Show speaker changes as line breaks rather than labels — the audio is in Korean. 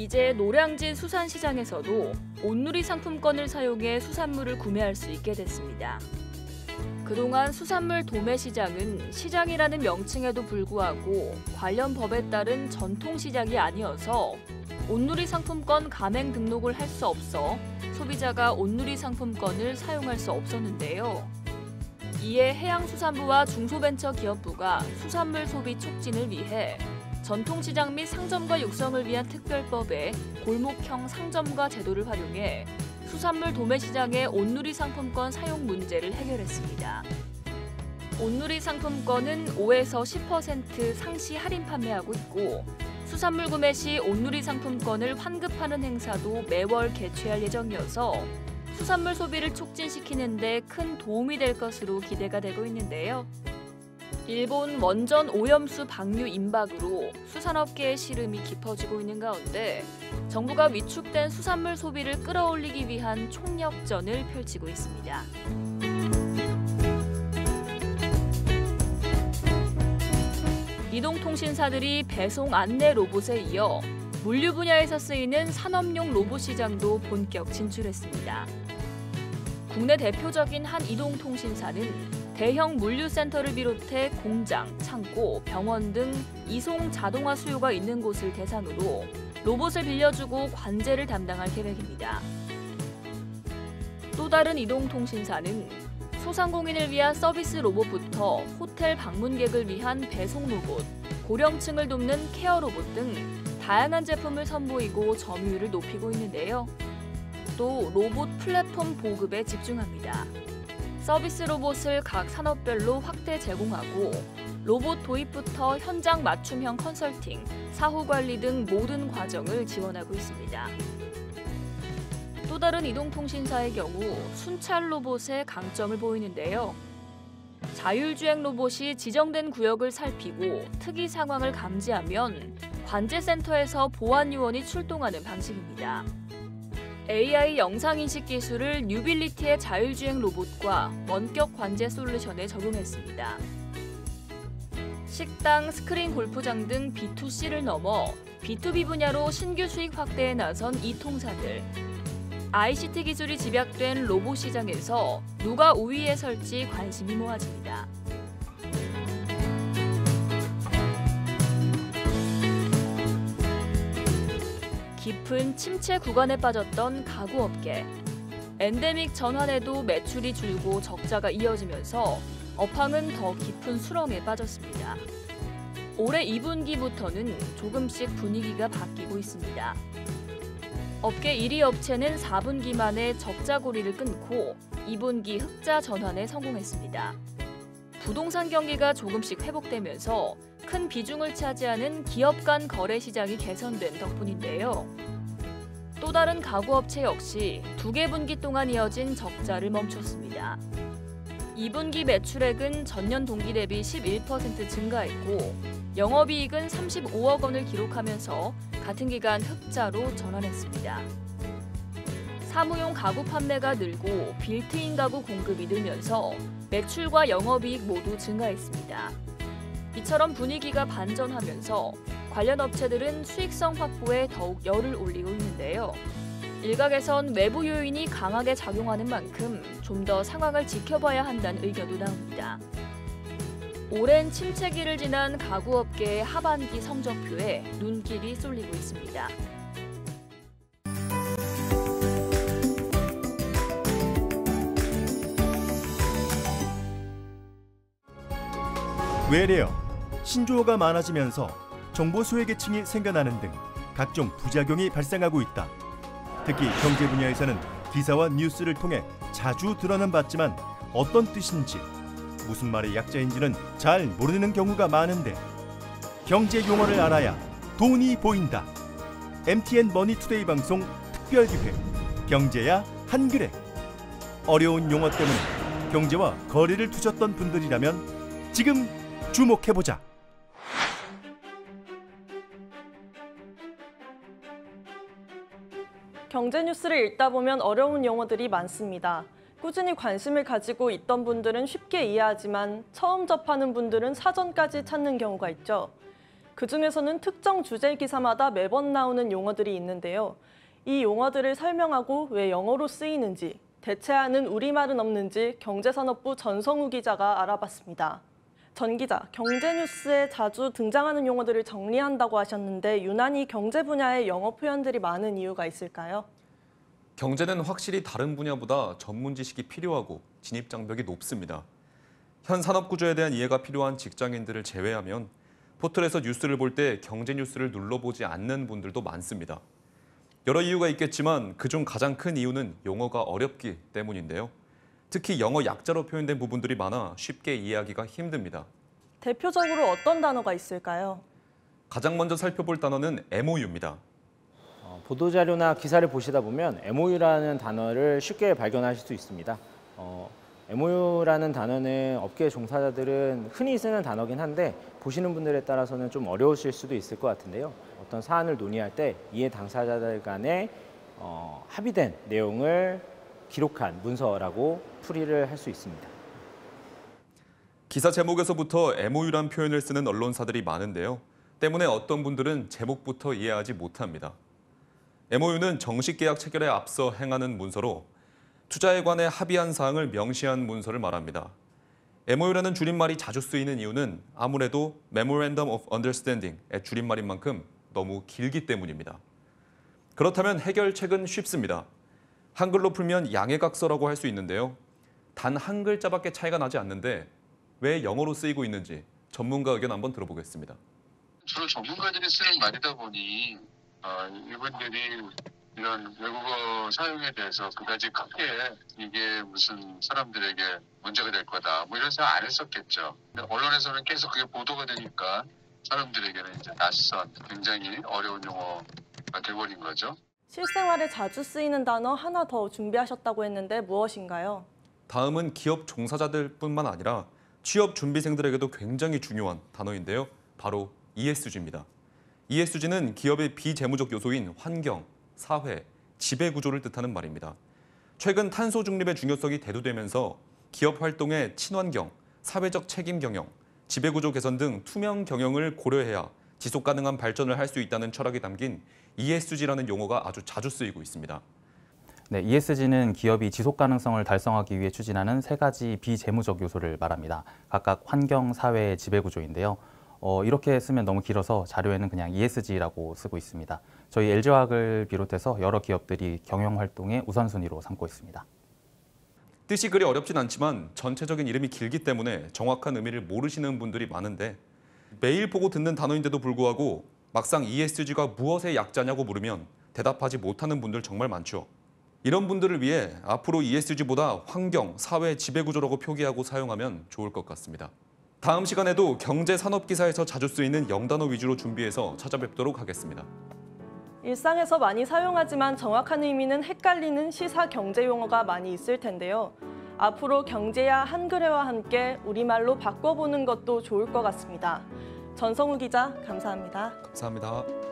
이제 노량진 수산시장에서도 온누리 상품권을 사용해 수산물을 구매할 수 있게 됐습니다. 그동안 수산물 도매시장은 시장이라는 명칭에도 불구하고 관련 법에 따른 전통시장이 아니어서 온누리 상품권 가맹 등록을 할 수 없어 소비자가 온누리 상품권을 사용할 수 없었는데요. 이에 해양수산부와 중소벤처기업부가 수산물 소비 촉진을 위해 전통시장 및 상점가 육성을 위한 특별법에 골목형 상점가 제도를 활용해 수산물 도매시장의 온누리 상품권 사용 문제를 해결했습니다. 온누리 상품권은 5에서 10% 상시 할인 판매하고 있고 수산물 구매 시 온누리 상품권을 환급하는 행사도 매월 개최할 예정이어서 수산물 소비를 촉진시키는 데 큰 도움이 될 것으로 기대가 되고 있는데요. 일본 원전 오염수 방류 임박으로 수산업계의 시름이 깊어지고 있는 가운데 정부가 위축된 수산물 소비를 끌어올리기 위한 총력전을 펼치고 있습니다. 이동통신사들이 배송 안내 로봇에 이어 물류 분야에서 쓰이는 산업용 로봇 시장도 본격 진출했습니다. 국내 대표적인 한 이동통신사는 대형 물류센터를 비롯해 공장, 창고, 병원 등 이송 자동화 수요가 있는 곳을 대상으로 로봇을 빌려주고 관제를 담당할 계획입니다. 또 다른 이동통신사는 소상공인을 위한 서비스 로봇부터 호텔 방문객을 위한 배송 로봇, 고령층을 돕는 케어 로봇 등 다양한 제품을 선보이고 점유율을 높이고 있는데요. 또 로봇 플랫폼 보급에 집중합니다. 서비스 로봇을 각 산업별로 확대 제공하고 로봇 도입부터 현장 맞춤형 컨설팅, 사후 관리 등 모든 과정을 지원하고 있습니다. 또 다른 이동통신사의 경우 순찰 로봇의 강점을 보이는데요. 자율주행 로봇이 지정된 구역을 살피고 특이 상황을 감지하면 관제센터에서 보안 요원이 출동하는 방식입니다. AI 영상인식 기술을 뉴빌리티의 자율주행 로봇과 원격 관제 솔루션에 적용했습니다. 식당, 스크린 골프장 등 B2C를 넘어 B2B 분야로 신규 수익 확대에 나선 이 통사들. ICT 기술이 집약된 로봇 시장에서 누가 우위에 설지 관심이 모아집니다. 깊은 침체 구간에 빠졌던 가구업계. 엔데믹 전환에도 매출이 줄고 적자가 이어지면서 업황은 더 깊은 수렁에 빠졌습니다. 올해 2분기부터는 조금씩 분위기가 바뀌고 있습니다. 업계 1위 업체는 4분기 만에 적자 고리를 끊고 2분기 흑자 전환에 성공했습니다. 부동산 경기가 조금씩 회복되면서 큰 비중을 차지하는 기업 간 거래 시장이 개선된 덕분인데요. 또 다른 가구업체 역시 2개 분기 동안 이어진 적자를 멈췄습니다. 2분기 매출액은 전년 동기 대비 11% 증가했고 영업이익은 35억 원을 기록하면서 같은 기간 흑자로 전환했습니다. 사무용 가구 판매가 늘고 빌트인 가구 공급이 늘면서 매출과 영업이익 모두 증가했습니다. 이처럼 분위기가 반전하면서 관련 업체들은 수익성 확보에 더욱 열을 올리고 있는데요. 일각에선 외부 요인이 강하게 작용하는 만큼 좀 더 상황을 지켜봐야 한다는 의견도 나옵니다. 오랜 침체기를 지난 가구업계의 하반기 성적표에 눈길이 쏠리고 있습니다.
외래어, 신조어가 많아지면서 정보 소외계층이 생겨나는 등 각종 부작용이 발생하고 있다. 특히 경제 분야에서는 기사와 뉴스를 통해 자주 들어는 봤지만 어떤 뜻인지, 무슨 말의 약자인지는 잘 모르는 경우가 많은데 경제 용어를 알아야 돈이 보인다. MTN 머니투데이 방송 특별기획 경제야 한글에. 어려운 용어 때문에 경제와 거리를 두셨던 분들이라면 지금 주목해보자.
경제 뉴스를 읽다 보면 어려운 용어들이 많습니다. 꾸준히 관심을 가지고 있던 분들은 쉽게 이해하지만 처음 접하는 분들은 사전까지 찾는 경우가 있죠. 그중에서는 특정 주제 기사마다 매번 나오는 용어들이 있는데요. 이 용어들을 설명하고 왜 영어로 쓰이는지, 대체하는 우리말은 없는지 경제산업부 전성우 기자가 알아봤습니다. 전 기자, 경제뉴스에 자주 등장하는 용어들을 정리한다고 하셨는데 유난히 경제 분야의 영어 표현들이 많은 이유가 있을까요?
경제는 확실히 다른 분야보다 전문 지식이 필요하고 진입 장벽이 높습니다. 현 산업 구조에 대한 이해가 필요한 직장인들을 제외하면 포털에서 뉴스를 볼 때 경제 뉴스를 눌러보지 않는 분들도 많습니다. 여러 이유가 있겠지만 그중 가장 큰 이유는 용어가 어렵기 때문인데요. 특히 영어 약자로 표현된 부분들이 많아 쉽게 이해하기가 힘듭니다.
대표적으로 어떤 단어가 있을까요?
가장 먼저 살펴볼 단어는 MOU입니다.
보도자료나 기사를 보시다 보면 MOU라는 단어를 쉽게 발견하실 수 있습니다. MOU라는 단어는 업계 종사자들은 흔히 쓰는 단어긴 한데 보시는 분들에 따라서는 좀 어려우실 수도 있을 것 같은데요. 어떤 사안을 논의할 때 이해 당사자들 간에 합의된 내용을 기록한 문서라고 풀이를 할 수 있습니다.
기사 제목에서부터 MOU란 표현을 쓰는 언론사들이 많은데요. 때문에 어떤 분들은 제목부터 이해하지 못합니다. MOU는 정식 계약 체결에 앞서 행하는 문서로 투자에 관해 합의한 사항을 명시한 문서를 말합니다. MOU라는 줄임말이 자주 쓰이는 이유는 아무래도 Memorandum of Understanding의 줄임말인 만큼 너무 길기 때문입니다. 그렇다면 해결책은 쉽습니다. 한글로 풀면 양해각서라고 할 수 있는데요. 단 한 글자밖에 차이가 나지 않는데 왜 영어로 쓰이고 있는지 전문가 의견 한번 들어보겠습니다.
주로 전문가들이 쓰는 말이다 보니 이분들이 이런 외국어 사용에 대해서 그다지 크게 이게 무슨 사람들에게 문제가 될 거다 뭐 이런 생각 안 했었겠죠. 근데 언론에서는 계속 그게 보도가 되니까 사람들에게는 이제 낯선 굉장히 어려운 용어가 돼버린 거죠.
실생활에 자주 쓰이는 단어 하나 더 준비하셨다고 했는데 무엇인가요?
다음은 기업 종사자들뿐만 아니라 취업 준비생들에게도 굉장히 중요한 단어인데요. 바로 ESG입니다. ESG는 기업의 비재무적 요소인 환경, 사회, 지배구조를 뜻하는 말입니다. 최근 탄소 중립의 중요성이 대두되면서 기업 활동의 친환경, 사회적 책임 경영, 지배구조 개선 등 투명 경영을 고려해야 지속 가능한 발전을 할 수 있다는 철학이 담긴 ESG라는 용어가 아주 자주 쓰이고 있습니다.
네, ESG는 기업이 지속 가능성을 달성하기 위해 추진하는 세 가지 비재무적 요소를 말합니다. 각각 환경, 사회, 지배구조인데요. 이렇게 쓰면 너무 길어서 자료에는 그냥 ESG라고 쓰고 있습니다. 저희 LG화학을 비롯해서 여러 기업들이 경영 활동의 우선순위로 삼고 있습니다.
뜻이 그리 어렵진 않지만 전체적인 이름이 길기 때문에 정확한 의미를 모르시는 분들이 많은데 매일 보고 듣는 단어인데도 불구하고 막상 ESG가 무엇의 약자냐고 물으면 대답하지 못하는 분들 정말 많죠. 이런 분들을 위해 앞으로 ESG보다 환경, 사회, 지배구조라고 표기하고 사용하면 좋을 것 같습니다. 다음 시간에도 경제 산업 기사에서 자주 쓰이는 영단어 위주로 준비해서 찾아뵙도록 하겠습니다.
일상에서 많이 사용하지만 정확한 의미는 헷갈리는 시사 경제 용어가 많이 있을 텐데요. 앞으로 경제야 한글화와 함께 우리말로 바꿔보는 것도 좋을 것 같습니다. 전성우 기자, 감사합니다.
감사합니다.